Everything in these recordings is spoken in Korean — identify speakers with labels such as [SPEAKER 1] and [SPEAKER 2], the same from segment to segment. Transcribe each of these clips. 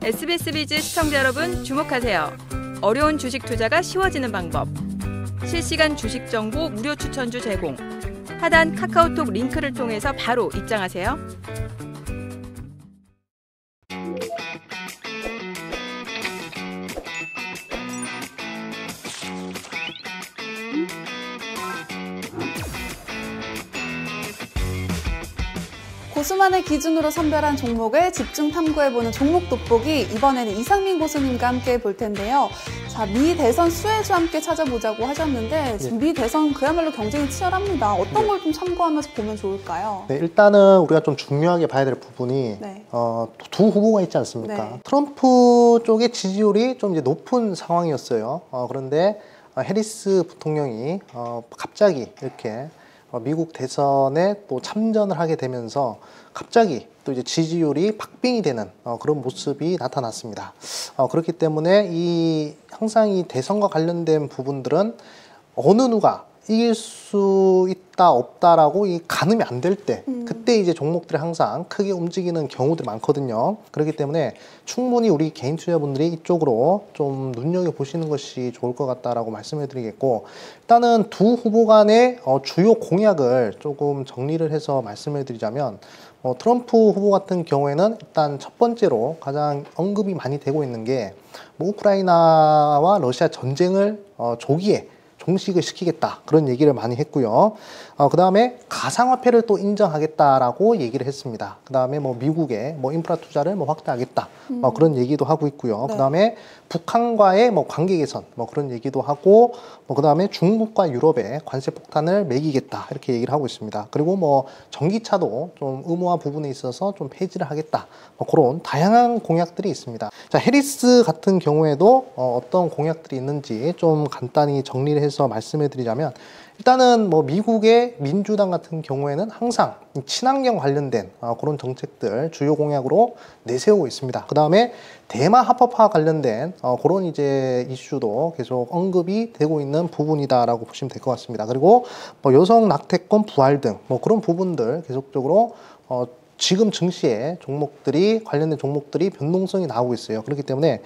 [SPEAKER 1] SBS 비즈 시청자 여러분 주목하세요. 어려운 주식 투자가 쉬워지는 방법. 실시간 주식 정보 무료 추천주 제공. 하단 카카오톡 링크를 통해서 바로 입장하세요.
[SPEAKER 2] 고수만의 기준으로 선별한 종목을 집중 탐구해보는 종목 돋보기, 이번에는 이상민 고수님과 함께 볼 텐데요. 자, 미 대선 수혜주 함께 찾아보자고 하셨는데 지금 미 대선 그야말로 경쟁이 치열합니다. 어떤 걸 좀 참고하면서 보면 좋을까요?
[SPEAKER 3] 네, 일단은 우리가 좀 중요하게 봐야 될 부분이 두 후보가 있지 않습니까?
[SPEAKER 2] 네.
[SPEAKER 3] 트럼프 쪽의 지지율이 좀 이제 높은 상황이었어요. 그런데 해리스 부통령이 갑자기 이렇게 미국 대선에 또 참전을 하게 되면서 갑자기 또 이제 지지율이 박빙이 되는 그런 모습이 나타났습니다. 그렇기 때문에 항상 이 대선과 관련된 부분들은 어느 누가 이길 수 있다 없다라고 이 가늠이 안 될 때 그때 이제 종목들이 항상 크게 움직이는 경우들이 많거든요. 그렇기 때문에 충분히 우리 개인 투자분들이 이쪽으로 좀 눈여겨보시는 것이 좋을 것 같다라고 말씀을 드리겠고, 일단은 두 후보 간의 주요 공약을 조금 정리를 해서 말씀을 드리자면, 트럼프 후보 같은 경우에는 일단 첫 번째로 가장 언급이 많이 되고 있는 게 우크라이나와 러시아 전쟁을 조기에 종식을 시키겠다, 그런 얘기를 많이 했고요. 그 다음에 가상화폐를 또 인정하겠다라고 얘기를 했습니다. 그 다음에 미국의 인프라 투자를 확대하겠다, 그런 얘기도 하고 있고요. 그 다음에 북한과의 관계 개선, 그런 얘기도 하고, 그 다음에 중국과 유럽의 관세 폭탄을 매기겠다, 이렇게 얘기를 하고 있습니다. 그리고 전기차도 좀 의무화 부분에 있어서 좀 폐지를 하겠다, 그런 다양한 공약들이 있습니다. 자, 해리스 같은 경우에도 어떤 공약들이 있는지 좀 간단히 정리를 해서 말씀을 드리자면, 일단은 미국의 민주당 같은 경우에는 항상 친환경 관련된 그런 정책들 주요 공약으로 내세우고 있습니다. 그 다음에 대마 합법화 관련된 그런 이제 이슈도 계속 언급이 되고 있는 부분이다라고 보시면 될 것 같습니다. 그리고 여성 낙태권 부활 등 그런 부분들 계속적으로 지금 증시에 관련된 종목들이 변동성이 나오고 있어요. 그렇기 때문에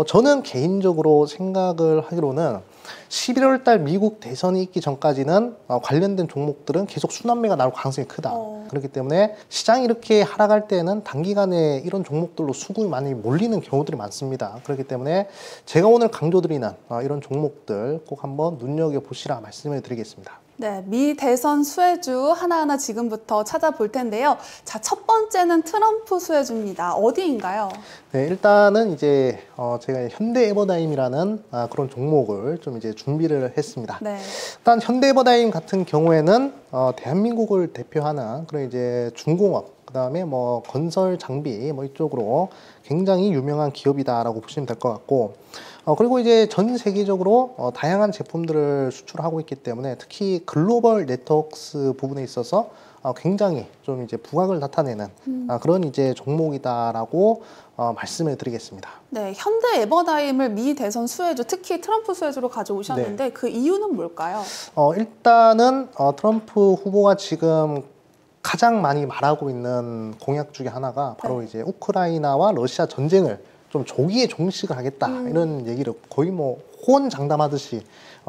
[SPEAKER 3] 저는 개인적으로 생각을 하기로는 11월 달 미국 대선이 있기 전까지는 관련된 종목들은 계속 순환매가 나올 가능성이 크다. 그렇기 때문에 시장이 이렇게 하락할 때는 단기간에 이런 종목들로 수급이 많이 몰리는 경우들이 많습니다. 그렇기 때문에 제가 오늘 강조드리는 이런 종목들 꼭 한번 눈여겨보시라 말씀을 드리겠습니다.
[SPEAKER 2] 네, 미 대선 수혜주 하나하나 지금부터 찾아볼 텐데요. 자, 첫 번째는 트럼프 수혜주입니다. 어디인가요?
[SPEAKER 3] 네, 일단은 이제 제가 현대에버다임이라는 그런 종목을 좀 이제 준비를 했습니다.
[SPEAKER 2] 네.
[SPEAKER 3] 일단 현대에버다임 같은 경우에는 대한민국을 대표하는 그런 이제 중공업, 그 다음에 건설 장비 이쪽으로 굉장히 유명한 기업이다라고 보시면 될 것 같고, 그리고 이제 전 세계적으로 다양한 제품들을 수출하고 있기 때문에 특히 글로벌 네트워크스 부분에 있어서 굉장히 좀 이제 부각을 나타내는 그런 이제 종목이다라고 말씀을 드리겠습니다.
[SPEAKER 2] 네, 현대 에버다임을 미 대선 수혜주, 특히 트럼프 수혜주로 가져오셨는데
[SPEAKER 3] 네.
[SPEAKER 2] 그 이유는 뭘까요?
[SPEAKER 3] 일단은 트럼프 후보가 지금 가장 많이 말하고 있는 공약 중에 하나가 바로 이제 우크라이나와 러시아 전쟁을 좀 조기에 종식을 하겠다, 이런 얘기를 거의 호언장담하듯이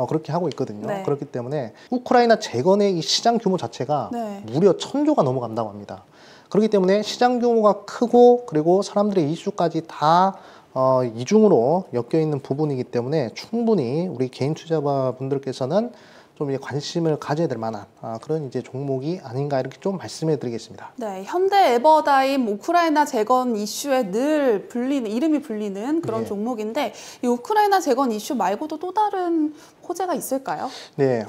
[SPEAKER 3] 그렇게 하고 있거든요.
[SPEAKER 2] 네.
[SPEAKER 3] 그렇기 때문에 우크라이나 재건의 이 시장 규모 자체가 무려 1,000조가 넘어간다고 합니다. 그렇기 때문에 시장 규모가 크고 그리고 사람들의 이슈까지 다 이중으로 엮여 있는 부분이기 때문에 충분히 우리 개인 투자자분들께서는 좀 이제 관심을 가져야 될 만한 그런 이제 종목이 아닌가, 이렇게 좀 말씀해 드리겠습니다.
[SPEAKER 2] 네, 현대 에버다임 우크라이나 재건 이슈에 늘 이름이 불리는 그런 종목인데, 이 우크라이나 재건 이슈 말고도 또 다른 호재가 있을까요?
[SPEAKER 3] 네,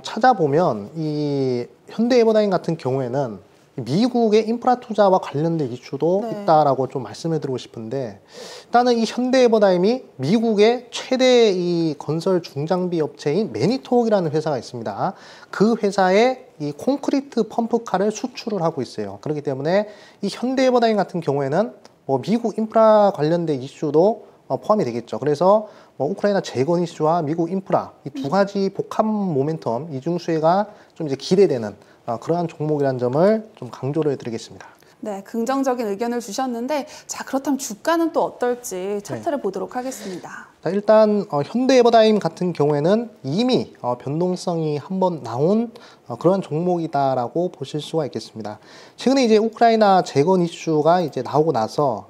[SPEAKER 3] 찾아보면 이 현대 에버다임 같은 경우에는 미국의 인프라 투자와 관련된 이슈도 있다라고 좀 말씀을 드리고 싶은데, 일단은 이 현대에버다임이 미국의 최대 이 건설 중장비 업체인 매니토웍이라는 회사가 있습니다. 그 회사에 이 콘크리트 펌프카를 수출을 하고 있어요. 그렇기 때문에 이 현대에버다임 같은 경우에는 미국 인프라 관련된 이슈도 포함이 되겠죠. 그래서 우크라이나 재건 이슈와 미국 인프라, 이 두 가지 복합 모멘텀 이중 수혜가 좀 이제 기대되는 그러한 종목이라는 점을 좀 강조를 해드리겠습니다.
[SPEAKER 2] 네, 긍정적인 의견을 주셨는데 자 그렇다면 주가는 또 어떨지 차트를 보도록 하겠습니다.
[SPEAKER 3] 자, 일단 현대에버다임 같은 경우에는 이미 변동성이 한번 나온 그런 종목이다라고 보실 수가 있겠습니다. 최근에 이제 우크라이나 재건 이슈가 이제 나오고 나서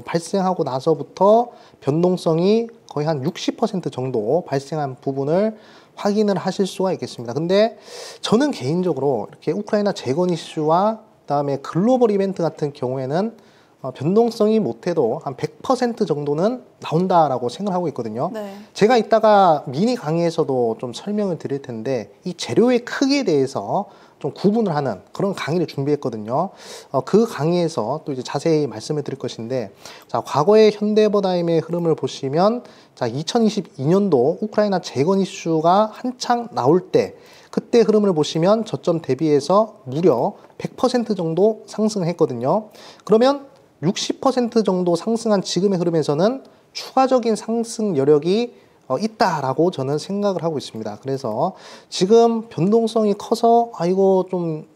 [SPEAKER 3] 발생하고 나서부터 변동성이 거의 한 60% 정도 발생한 부분을 확인을 하실 수가 있겠습니다. 근데 저는 개인적으로 이렇게 우크라이나 재건 이슈와 그다음에 글로벌 이벤트 같은 경우에는 변동성이 못해도 한 100% 정도는 나온다라고 생각하고 있거든요.
[SPEAKER 2] 네.
[SPEAKER 3] 제가 이따가 미니 강의에서도 좀 설명을 드릴 텐데 이 재료의 크기에 대해서 좀 구분을 하는 그런 강의를 준비했거든요. 그 강의에서 또 이제 자세히 말씀을 드릴 것인데, 자, 과거의 현대에버다임의 흐름을 보시면, 자, 2022년도 우크라이나 재건 이슈가 한창 나올 때, 그때 흐름을 보시면 저점 대비해서 무려 100% 정도 상승했거든요. 그러면 60% 정도 상승한 지금의 흐름에서는 추가적인 상승 여력이 있다라고 저는 생각을 하고 있습니다. 그래서 지금 변동성이 커서 이거 좀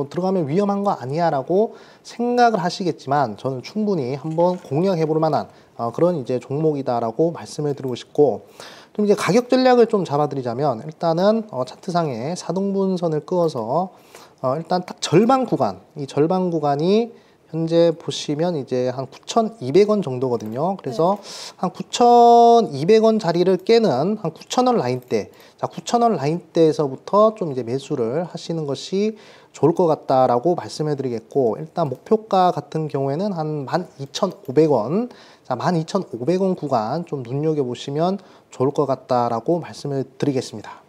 [SPEAKER 3] 들어가면 위험한 거 아니야 라고 생각을 하시겠지만 저는 충분히 한번 공략해 볼 만한 그런 이제 종목이다라고 말씀을 드리고 싶고, 좀 이제 가격 전략을 좀 잡아드리자면 일단은 차트상에 4등분선을 그어서 일단 딱 절반 구간, 이 절반 구간이 현재 보시면 이제 한 9,200원 정도거든요. 그래서 한 9,200원 자리를 깨는 한 9,000원 라인대, 자, 9,000원 라인대에서부터 좀 이제 매수를 하시는 것이 좋을 것 같다라고 말씀을 드리겠고, 일단 목표가 같은 경우에는 한 12,500원, 자, 12,500원 구간 좀 눈여겨보시면 좋을 것 같다라고 말씀을 드리겠습니다.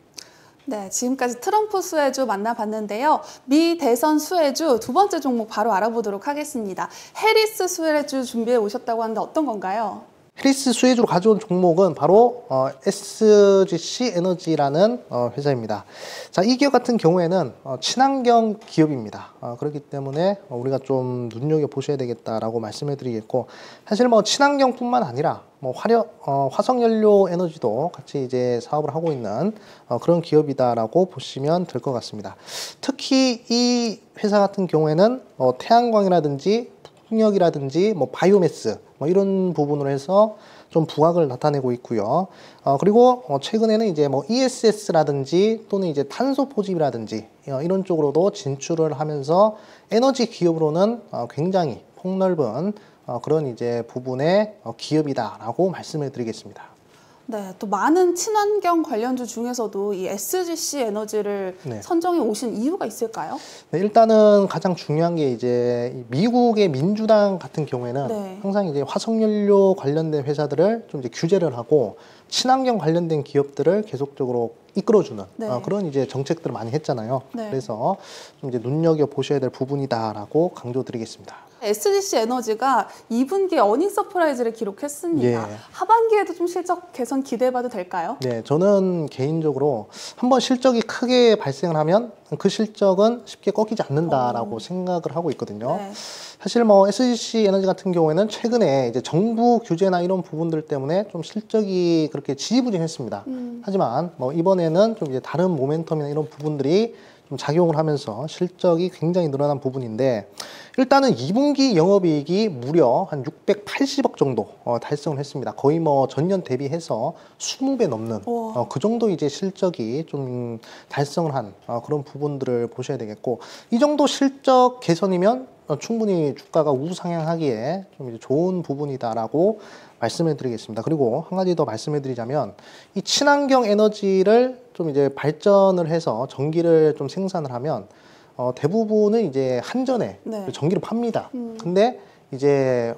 [SPEAKER 2] 네, 지금까지 트럼프 수혜주 만나봤는데요. 미 대선 수혜주 두 번째 종목 바로 알아보도록 하겠습니다. 해리스 수혜주 준비해 오셨다고 하는데 어떤 건가요?
[SPEAKER 3] 해리스 수혜주로 가져온 종목은 바로 SGC 에너지라는 회사입니다. 자, 이 기업 같은 경우에는 친환경 기업입니다. 그렇기 때문에 우리가 좀 눈여겨보셔야 되겠다라고 말씀을 드리겠고, 사실 뭐 친환경뿐만 아니라 뭐 화석연료 에너지도 같이 이제 사업을 하고 있는 그런 기업이다라고 보시면 될 것 같습니다. 특히 이 회사 같은 경우에는 태양광이라든지 풍력이라든지 뭐 바이오매스 뭐 이런 부분으로 해서 좀 부각을 나타내고 있고요. 그리고 최근에는 이제 뭐 ESS라든지 또는 이제 탄소 포집이라든지 이런 쪽으로도 진출을 하면서 에너지 기업으로는 굉장히 폭넓은 그런 이제 부분의 기업이다라고 말씀을 드리겠습니다.
[SPEAKER 2] 네, 또 많은 친환경 관련주 중에서도 이 SGC 에너지를
[SPEAKER 3] 네.
[SPEAKER 2] 선정해 오신 이유가 있을까요?
[SPEAKER 3] 네, 일단은 가장 중요한 게 이제 미국의 민주당 같은 경우에는
[SPEAKER 2] 네.
[SPEAKER 3] 항상 이제 화석연료 관련된 회사들을 좀 이제 규제를 하고 친환경 관련된 기업들을 계속적으로 이끌어주는
[SPEAKER 2] 네.
[SPEAKER 3] 그런 이제 정책들을 많이 했잖아요.
[SPEAKER 2] 네.
[SPEAKER 3] 그래서 좀 이제 눈여겨 보셔야 될 부분이다라고 강조드리겠습니다.
[SPEAKER 2] SGC 에너지가 2분기 어닝 서프라이즈를 기록했습니다.
[SPEAKER 3] 예.
[SPEAKER 2] 하반기에도 좀 실적 개선 기대해봐도 될까요?
[SPEAKER 3] 네, 저는 개인적으로 한번 실적이 크게 발생을 하면 그 실적은 쉽게 꺾이지 않는다라고 생각을 하고 있거든요.
[SPEAKER 2] 네.
[SPEAKER 3] 사실 뭐 SGC 에너지 같은 경우에는 최근에 이제 정부 규제나 이런 부분들 때문에 좀 실적이 그렇게 지지부진했습니다. 하지만 뭐 이번에는 좀 이제 다른 모멘텀이나 이런 부분들이 좀 작용을 하면서 실적이 굉장히 늘어난 부분인데, 일단은 2분기 영업이익이 무려 한 680억 정도 달성을 했습니다. 거의 뭐 전년 대비해서 20배 넘는 그 정도 이제 실적이 좀 달성을 한 그런 부분들을 보셔야 되겠고, 이 정도 실적 개선이면 충분히 주가가 우상향하기에 좀 이제 좋은 부분이다라고 말씀을 드리겠습니다. 그리고 한 가지 더 말씀을 드리자면, 이 친환경 에너지를 좀 이제 발전을 해서 전기를 좀 생산을 하면 대부분은 이제 한전에
[SPEAKER 2] 네.
[SPEAKER 3] 전기를 팝니다. 근데 이제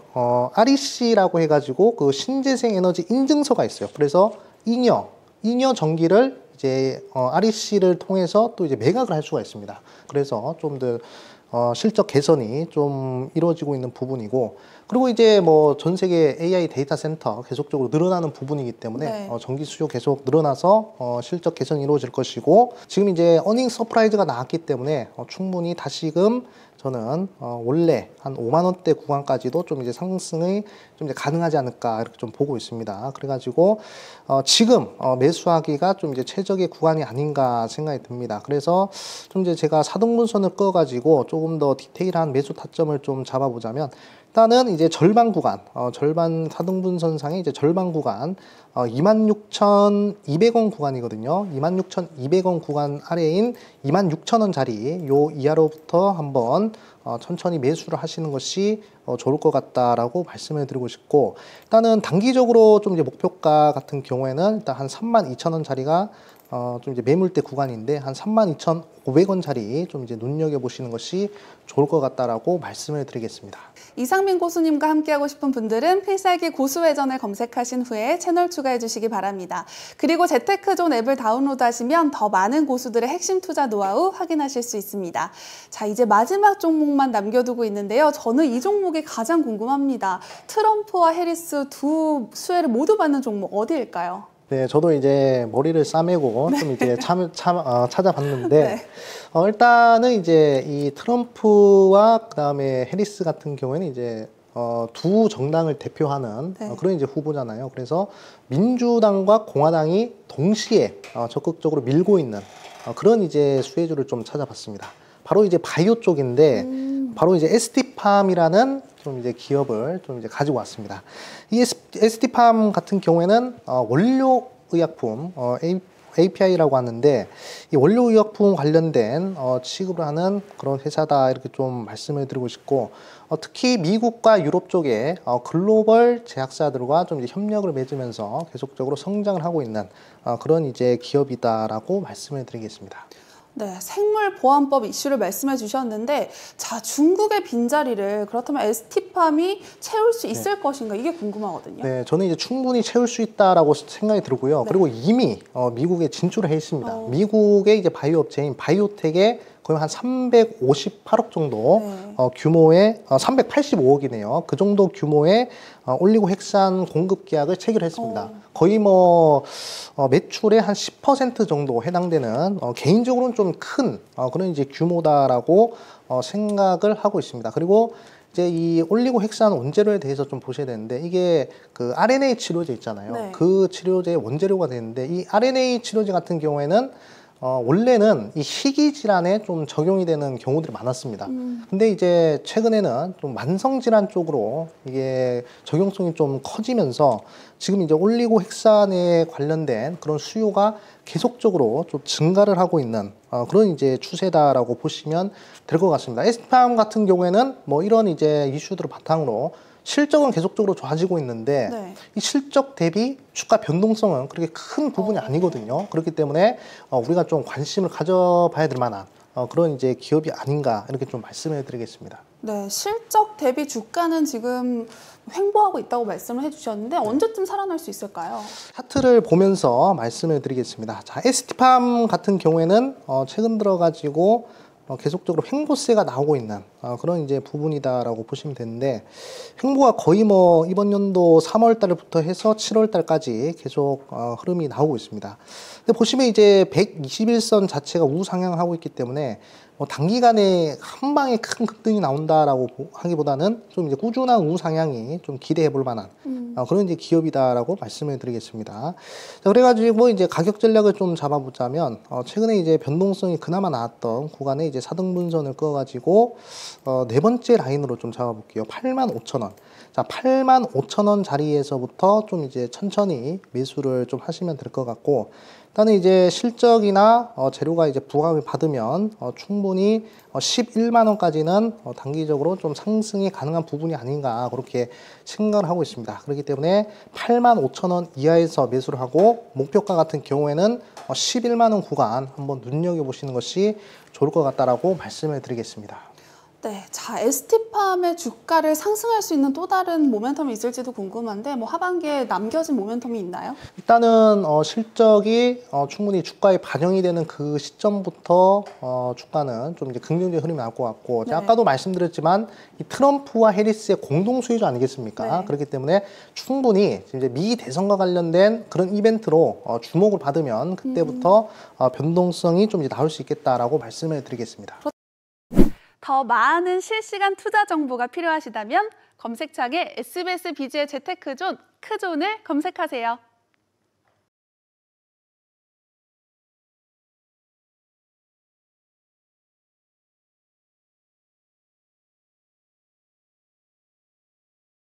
[SPEAKER 3] REC라고 해가지고 그 신재생 에너지 인증서가 있어요. 그래서 잉여 전기를 이제 REC를 통해서 또 이제 매각을 할 수가 있습니다. 그래서 좀 더 실적 개선이 좀 이루어지고 있는 부분이고, 그리고 이제 뭐 전 세계 AI 데이터 센터 계속적으로 늘어나는 부분이기 때문에
[SPEAKER 2] 네.
[SPEAKER 3] 전기 수요 계속 늘어나서 실적 개선이 이루어질 것이고, 지금 이제 어닝 서프라이즈가 나왔기 때문에 충분히 다시금 저는 원래 한 5만 원대 구간까지도 좀 이제 상승이 좀 이제 가능하지 않을까 이렇게 좀 보고 있습니다. 그래가지고 지금 매수하기가 좀 이제 최적의 구간이 아닌가 생각이 듭니다. 그래서 좀 이제 제가 4등분선을 꺼가지고 조금 더 디테일한 매수 타점을 좀 잡아보자면, 일단은 이제 절반 구간, 절반 4등분선상의 이제 절반 구간, 26,200원 구간이거든요. 26,200원 구간 아래인 26,000원짜리 요 이하로부터 한번 천천히 매수를 하시는 것이 좋을 것 같다라고 말씀을 드리고 싶고, 일단은 단기적으로 좀 이제 목표가 같은 경우에는 일단 한 32,000원짜리가 좀 이제 매물대 구간인데, 한 32,500원짜리 좀 이제 눈여겨보시는 것이 좋을 것 같다라고 말씀을 드리겠습니다.
[SPEAKER 2] 이상민 고수님과 함께하고 싶은 분들은 필살기 고수회전을 검색하신 후에 채널 추가해 주시기 바랍니다. 그리고 재테크존 앱을 다운로드하시면 더 많은 고수들의 핵심 투자 노하우 확인하실 수 있습니다. 자, 이제 마지막 종목만 남겨두고 있는데요. 저는 이 종목이 가장 궁금합니다. 트럼프와 해리스 두 수혜를 모두 받는 종목 어디일까요?
[SPEAKER 3] 네, 저도 이제 머리를 싸매고 좀 이제 찾아봤는데,
[SPEAKER 2] 네.
[SPEAKER 3] 일단은 이제 이 트럼프와 그다음에 해리스 같은 경우에는 이제 두 정당을 대표하는
[SPEAKER 2] 네.
[SPEAKER 3] 그런 이제 후보잖아요. 그래서 민주당과 공화당이 동시에 적극적으로 밀고 있는 그런 이제 수혜주를 좀 찾아봤습니다. 바로 이제 바이오 쪽인데, 바로 이제 ST팜이라는 좀 이제 기업을 좀 이제 가지고 왔습니다. 이 ST팜 같은 경우에는 원료의약품 API라고 하는데, 이 원료의약품 관련된 취급을 하는 그런 회사다 이렇게 좀 말씀을 드리고 싶고, 특히 미국과 유럽 쪽에 글로벌 제약사들과 좀 이제 협력을 맺으면서 계속적으로 성장을 하고 있는 그런 이제 기업이다라고 말씀을 드리겠습니다.
[SPEAKER 2] 네, 생물보안법 이슈를 말씀해 주셨는데, 자, 중국의 빈자리를 그렇다면 ST팜이 채울 수 있을 것인가, 이게 궁금하거든요.
[SPEAKER 3] 네, 저는 이제 충분히 채울 수 있다라고 생각이 들고요.
[SPEAKER 2] 네.
[SPEAKER 3] 그리고 이미 미국에 진출을 해 있습니다. 미국의 이제 바이오 업체인 바이오텍에 거의 한 358억 정도
[SPEAKER 2] 네.
[SPEAKER 3] 규모의 385억이네요. 그 정도 규모의 올리고핵산 공급 계약을 체결했습니다. 거의 뭐 매출의 한 10% 정도 해당되는 개인적으로는 좀 큰 그런 이제 규모다라고 생각을 하고 있습니다. 그리고 이제 이 올리고핵산 원재료에 대해서 좀 보셔야 되는데, 이게 그 RNA 치료제 있잖아요.
[SPEAKER 2] 네.
[SPEAKER 3] 그 치료제의 원재료가 되는데, 이 RNA 치료제 같은 경우에는 원래는 이 희귀 질환에 좀 적용이 되는 경우들이 많았습니다. 근데 이제 최근에는 좀 만성 질환 쪽으로 이게 적용성이 좀 커지면서 지금 이제 올리고핵산에 관련된 그런 수요가 계속적으로 좀 증가를 하고 있는 그런 이제 추세다라고 보시면 될 것 같습니다. ST팜 같은 경우에는 뭐 이런 이제 이슈들을 바탕으로 실적은 계속적으로 좋아지고 있는데,
[SPEAKER 2] 네.
[SPEAKER 3] 이 실적 대비 주가 변동성은 그렇게 큰 부분이 아니거든요. 그렇기 때문에 우리가 좀 관심을 가져봐야 될 만한 그런 이제 기업이 아닌가 이렇게 좀 말씀해 드리겠습니다.
[SPEAKER 2] 네, 실적 대비 주가는 지금 횡보하고 있다고 말씀을 해주셨는데, 언제쯤 살아날 수 있을까요?
[SPEAKER 3] 차트를 보면서 말씀을 드리겠습니다. 자, ST팜 같은 경우에는 최근 들어가지고 계속적으로 횡보세가 나오고 있는 그런 이제 부분이다라고 보시면 되는데, 횡보가 거의 뭐 이번 연도 3월 달부터 해서 7월 달까지 계속 흐름이 나오고 있습니다. 근데 보시면 이제 121선 자체가 우상향하고 있기 때문에 뭐 단기간에 한 방에 큰 급등이 나온다라고 하기보다는 좀 이제 꾸준한 우상향이 좀 기대해 볼 만한 그런 이제 기업이다라고 말씀을 드리겠습니다. 자, 그래가지고 이제 가격 전략을 좀 잡아보자면, 최근에 이제 변동성이 그나마 나왔던 구간에 이제 4등분선을 그어가지고 네 번째 라인으로 좀 잡아볼게요. 85,000원. 자, 85,000원 자리에서부터 좀 이제 천천히 매수를 좀 하시면 될 것 같고, 일단은 이제 실적이나 재료가 이제 부각을 받으면 충분히 11만 원까지는 단기적으로 좀 상승이 가능한 부분이 아닌가 그렇게 생각을 하고 있습니다. 그렇기 때문에 85,000원 이하에서 매수를 하고, 목표가 같은 경우에는 11만 원 구간 한번 눈여겨보시는 것이 좋을 것 같다라고 말씀을 드리겠습니다.
[SPEAKER 2] 네, 자, ST팜의 주가를 상승할 수 있는 또 다른 모멘텀이 있을지도 궁금한데, 뭐 하반기에 남겨진 모멘텀이 있나요?
[SPEAKER 3] 일단은 실적이 충분히 주가에 반영이 되는 그 시점부터 주가는 좀 이제 긍정적인 흐름이 나올 것 같고, 제가
[SPEAKER 2] 네.
[SPEAKER 3] 아까도 말씀드렸지만 이 트럼프와 해리스의 공동 수혜주 아니겠습니까?
[SPEAKER 2] 네.
[SPEAKER 3] 그렇기 때문에 충분히 이제 미 대선과 관련된 그런 이벤트로 주목을 받으면 그때부터 변동성이 좀 이제 나올 수 있겠다라고 말씀을 드리겠습니다.
[SPEAKER 2] 더 많은 실시간 투자 정보가 필요하시다면 검색창에 SBS 비즈의 재테크존, 크존을 검색하세요.